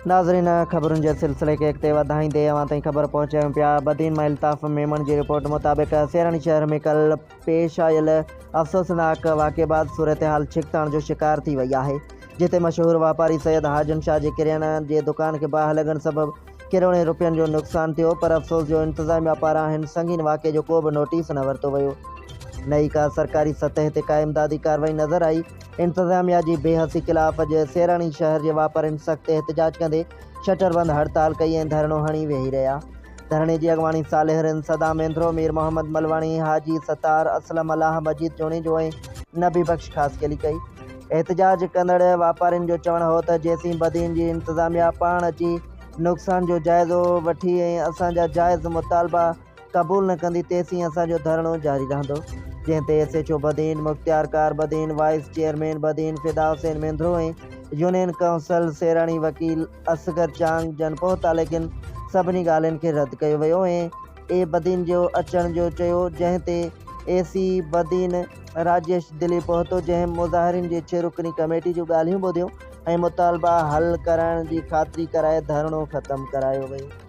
नाज़रीन, ख़बरुनि जे सिलसिले खे अॻिते वधाईंदे अवां ताईं ख़बर पहुचायूं पिया। बदीन मां अल्ताफ़ मेमन जी रिपोर्ट मुताबिक़ सेरानी शहर में कल पेश आयल अफ़सोसनाक वाक़े बाद सूरत हाल छिकताण जो शिकार थी वई आहे, जिते मशहूर वापारी सैयद हाजन शाह जे किरियाना जे दुकान खे बाहि लॻण सबबि किरोड़ें रुपयनि जो नुक़सान थियो। पर अफ़सोस जो इंतज़ामिया पारां हिन संगीन वाक़े जो को बि नोटिस न वरितो वियो। नई का सरकारी सतह ते का इमदादी कार्रवाई नज़र आई। इंतज़ामिया जी बेहसी ख़िलाफ़ अॼु सेरानी शहर जे वापारिनि सख़्त एहतजाज कंदे शटरबंद हड़ताल कई ऐं धरणो हणी वेही रहिया। धरणे जी अॻवानी सालिहरनि सदाम मेंद्रो, मीर मोहम्मद मलवाणी, हाजी सतार, असलम अलाह, मजीद जोनीजो ऐं नबी बख्श ख़ासकेली कई। एहतजाज कंदड़ वापारिनि जो चवणु हो त जेसीं बदीन जी इंतज़ामिया पाण अची नुक़सान जो जाइज़ो वठी ऐं असांजा जाइज़ मुतालबा क़बूल न कंदी, तेसीं असांजो धरणो जारी रहंदो। जंहिं ते SHO बदीन, मुख्तियार कार बदीन, वाइस चेयरमैन बदीन फिदा हुसैन मेंद्रो ऐं यूनियन काउंसिल सेरानी वकील असगर चांग जन पहुता, लेकिन सभिनी ॻाल्हियुनि खे रद्द कयो वियो ऐं बदीन जो अचण जो चयो। जंहिं ते AC बदीन राजेश दिली पहुतो, जंहिं मुज़ाहिरीन जी 6 रुकनी कमेटी जूं ॻाल्हियूं ॿुधियूं ऐं मुतालबा हल करण जी ख़ातिरी कराए धरणो ख़त्म करायो वियो।